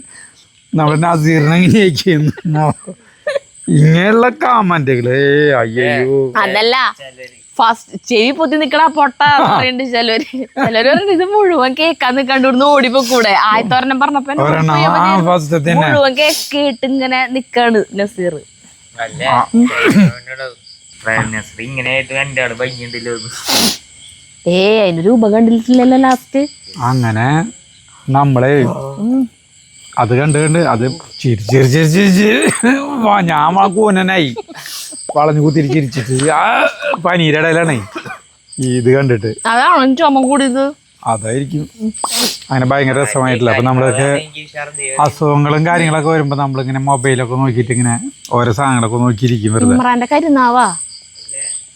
നമ്മുടെ നസീറിനെ ഇങ്ങനെയൊക്കെയെന്ന്. ഇങ്ങനെയുള്ള കമന്റുകള് അയ്യോ. അതല്ല ഫസ്റ്റ് ചെവി പൊത്തി നിക്കണ പൊട്ട പറയുന്നുണ്ട് ചിലര് ഇത് മുഴുവൻ കേക്കാൻ നിക്കണ്ടിവിടുന്ന് ഓടിപ്പോ കൂടെ. ആയത്തോരണം പറഞ്ഞപ്പോ മുഴുവൻ കേട്ട് ഇങ്ങനെ നിക്കാണ് നസീർ. അതിന്റെ രൂപ കണ്ടിട്ടില്ലല്ലോ ലാസ്റ്റ്. അങ്ങനെ നമ്മളെ അത് കണ്ട് അത് ചിരിച്ചിരിച്ചിരിച്ച് ഞാൻ കൂനനായി വളഞ്ഞു കുത്തിരി ചിരിച്ചിട്ട് പനീരുടെ ഇടയിലാണേ ഇത് കണ്ടിട്ട്. അതാണ് ചുമ കൂടിയത്. അതായിരിക്കും. അങ്ങനെ ഭയങ്കര രസമായിട്ടില്ല. അപ്പൊ നമ്മളൊക്കെ അസുഖങ്ങളും കാര്യങ്ങളൊക്കെ വരുമ്പോ നമ്മളിങ്ങനെ മൊബൈലൊക്കെ നോക്കിയിട്ട് ഇങ്ങനെ ഓരോ സാധനങ്ങളൊക്കെ നോക്കിയിരിക്കും വെറുതെ. ഇമ്രാന്റെ കരുനാവാ,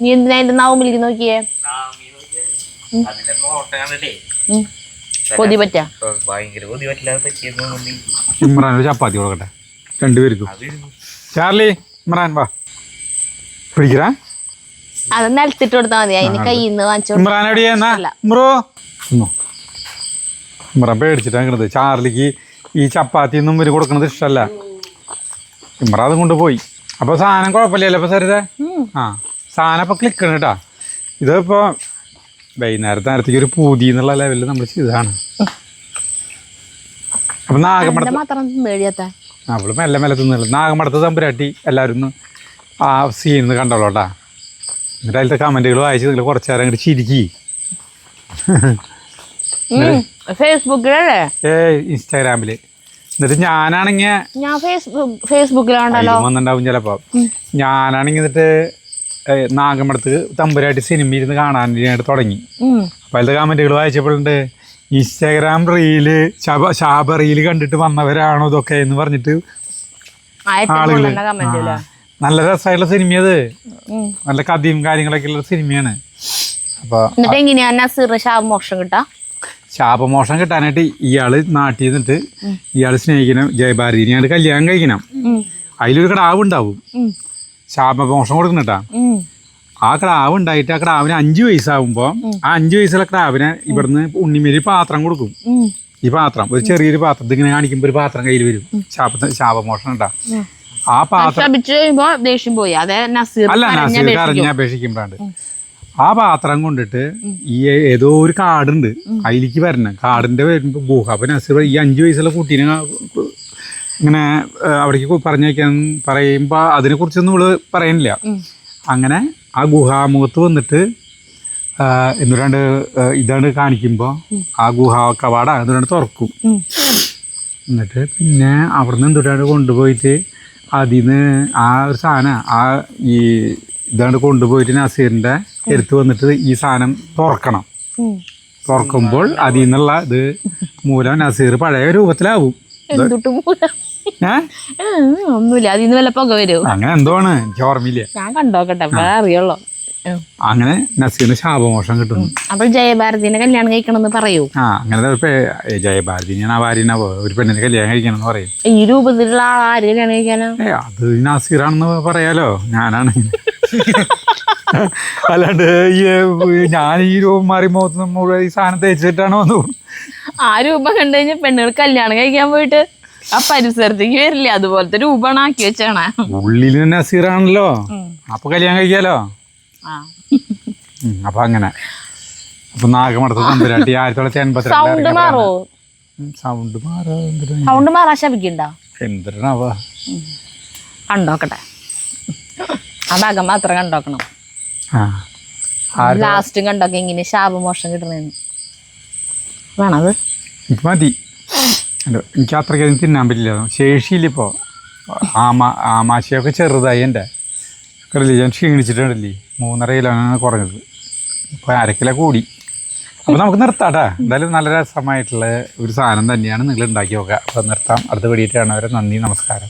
നീ എന്തിനാ അതിന്റെ നാവുമ്പിലേക്ക് നോക്കിയേ? കൊതി പറ്റാ. ഇമ്രാൻ ഒരു ചപ്പാത്തി കൊടുക്കട്ടെ രണ്ടുപേർക്കും. ചാർലി, ഇമ്രാൻ വാ പിടിക്കരാ. അത് നിലത്തിട്ട് കൊടുത്താൽ മതി, അതിന് കയ്യിന്ന് വാങ്ങിച്ചോ. ഇമ്രാൻ എവിടെയാ? ഇമ്രാൻ പേടിച്ചിട്ടാണ് കിടന്നത്. ചാർലിക്ക് ഈ ചപ്പാത്തി ഒന്നും ഇവര് കൊടുക്കണത് ഇഷ്ടമല്ല. ഇമ്രാൻ അതും കൊണ്ടുപോയി. അപ്പൊ സാധനം കുഴപ്പമില്ലല്ലോ അപ്പൊ സരിത? സാധനം ഇപ്പൊ ക്ലിക്കണം കേട്ടാ. ഇതിപ്പോ വൈകുന്നേരത്തേക്ക് ഒരു പൂതി എന്നുള്ള ലെവലിൽ നമ്മൾ ചെയ്തതാണ്. അപ്പൊ അവള് മെല്ലെ മെല്ലെ തിന്നില്ല. നാഗമടത്ത് തമ്പുരാട്ടി എല്ലാവരും ആ സീനിന്ന് കണ്ടോളൂട്ടാ. എന്നിട്ട് അതിലത്തെ കമന്റുകൾ വായിച്ച് നിങ്ങൾ കുറച്ചു നേരം അങ്ങോട്ട് ചിരിക്കി. ഫേസ്ബുക്കിലല്ലേ? ഇൻസ്റ്റാഗ്രാമില്. എന്നിട്ട് ഞാനാണെങ്കിൽ ഫേസ്ബുക്കിലാണല്ലോ വന്നിട്ടുണ്ടാവും ചിലപ്പോ. ഞാനാണെങ്കിൽ എന്നിട്ട് നാഗമടത്ത് തമ്പുരാട്ടി സിനിമ ഇരുന്ന് കാണാനായിട്ട് തുടങ്ങി. അപ്പൊ അതിലത്തെ കമന്റുകൾ വായിച്ചപ്പോഴുണ്ട്, ഇൻസ്റ്റാഗ്രാം റീല് ശാപ റീല് കണ്ടിട്ട് വന്നവരാണോ ഇതൊക്കെ എന്ന് പറഞ്ഞിട്ട് ആളുകള് നല്ല രസമായിട്ടുള്ള സിനിമയത്, നല്ല കഥയും കാര്യങ്ങളൊക്കെ ഉള്ള സിനിമയാണ്. അപ്പോൾ എന്നിട്ട് എങ്ങനെയാ നസീർ ശാപമോക്ഷം കിട്ടാ? ശാപമോഷം കിട്ടാനായിട്ട് ഇയാള് നാട്ടിൽ നിന്നിട്ട് ഇയാൾ സ്നേഹിക്കണം ജയഭാരതിനെ ഇയാൾ കല്യാണം കഴിക്കണം. അതിലൊരു കിടാവ് ഉണ്ടാവും, ശാപമോഷം കൊടുക്കുന്നുട്ടാ. ആ കിടാവ് ഉണ്ടായിട്ട് ആ കിടാവിന് 5 വയസ്സാകുമ്പോൾ ആ 5 വയസ്സുള്ള കിടാവിനെ ഇവിടുന്ന് ഉണ്ണിമേരി പാത്രം കൊടുക്കും. ഈ പാത്രം ഒരു ചെറിയൊരു പാത്രത്തിൽ ഇങ്ങനെ കാണിക്കുമ്പോൾ ഒരു പാത്രം കയ്യിൽ വരും. ശാപമോഷം ഉണ്ടാ. ആ പാത്രം ദേഷ്യം പോയി അല്ല നസീർ കരഞ്ഞ് അപേക്ഷിക്കുമ്പോഴാണ്. ആ പാത്രം കൊണ്ടിട്ട് ഈ ഏതോ ഒരു കാടുണ്ട്, അതിലേക്ക് വരണം. കാടിന്റെ വരുമ്പോ ഗുഹ. അപ്പൊ നസീർ ഈ 5 വയസ്സുള്ള കുട്ടീനെ ഇങ്ങനെ അവിടേക്ക് പറഞ്ഞേക്കാൻ പറയുമ്പോ അതിനെ കുറിച്ചൊന്നും ഇവള് പറയുന്നില്ല. അങ്ങനെ ആ ഗുഹാമുഖത്ത് വന്നിട്ട് എന്നിട്ടാണ്ട് ഇതാണ്ട് കാണിക്കുമ്പോൾ ആ ഗുഹാ കവാട എന്നിട്ടാണ്ട് തുറക്കും. എന്നിട്ട് പിന്നെ അവിടുന്ന് എന്തുട്ടാണ്ട് കൊണ്ടുപോയിട്ട് അതിൽ നിന്ന് ആ ഒരു സാധനം ആ ഈ ഇതാണ്ട് കൊണ്ടുപോയിട്ട് നസീറിൻ്റെ എടുത്ത് വന്നിട്ട് ഈ സാധനം തുറക്കണം. തുറക്കുമ്പോൾ അതിൽ നിന്നുള്ള ഇത് മൂലം നസീർ പഴയ രൂപത്തിലാവും. ഒന്നുമില്ല, അതിന്ന് വല്ല പുക വരും. അങ്ങനെ എന്തോ ആണ്, എനിക്ക് ഓർമ്മയില്ല. ഞാൻ കണ്ടോക്കട്ടെ, അറിയുള്ളൂ. അങ്ങനെ നസീറിന് ശാപമോഷം കിട്ടുന്നു. അപ്പോൾ ജയഭാരതിനെ കല്യാണം കഴിക്കണമെന്ന് പറയൂ. അങ്ങനെ ജയഭാരതിനെ ആ ഭാര്യനെ ഒരു പെണ്ണിനെ കല്യാണം കഴിക്കണം എന്ന് പറയും. ഈ രൂപത്തിലുള്ള ആര് കല്യാണം കഴിക്കാനോ? അത് നസീറാണെന്ന് പറയാലോ, ഞാനാണ്. അല്ലാണ്ട് ഞാൻ ഈ രൂപം മാറി മുഖത്ത് മുഴുവൻ ഈ സാധനം തേച്ചിട്ടാണോ എന്ന് തോന്നുന്നു. ആ രൂപം കണ്ടു കഴിഞ്ഞാൽ പെണ്ണുകൾ കല്യാണം കഴിക്കാൻ പോയിട്ട് ആ പരിസരത്തേക്ക് വരില്ല. അതുപോലത്തെ രൂപമാണ് ആക്കി വെച്ചാണ്. ഉള്ളിൽ നസീറാണല്ലോ, അപ്പൊ കല്യാണം കഴിക്കാലോ. അപ്പൊ അങ്ങനെ അപ്പൊ നാഗമടത്ത് തമ്പുരാട്ടി 1982 സൗണ്ട് മാറോ? സൗണ്ട് മാറാ ശപിക്കണ്ട എന്തിനാവാ? കണ്ടോക്കട്ടെ, ആ ഭാഗം മാത്രം കണ്ടോക്കണം. ലാസ്റ്റും കണ്ടോക്കെ ഇങ്ങനെ ശാപമോഷം കിട്ടണേന്ന് വേണത്. എനിക്ക് മതി, എനിക്ക് അത്രയ്ക്ക് തിന്നാൻ പറ്റില്ല, ശേഷിയില്ലിപ്പോ. ആമാശയൊക്കെ ചെറുതായി എൻ്റെ കടലിൽ. ഞാൻ ക്ഷീണിച്ചിട്ടുണ്ടല്ലേ, 3.5 കിലോനാണ് കുറഞ്ഞത്, ഇപ്പോൾ 1/2 കിലോ കൂടി. അപ്പോൾ നമുക്ക് നിർത്താട്ടാ. എന്തായാലും നല്ല രസമായിട്ടുള്ള ഒരു സാധനം തന്നെയാണ്, നിങ്ങൾ ഉണ്ടാക്കി നോക്കുക. അപ്പോൾ നിർത്താം. അടുത്ത വീഡിയോ കാണുന്നവരെ നന്ദി, നമസ്കാരം.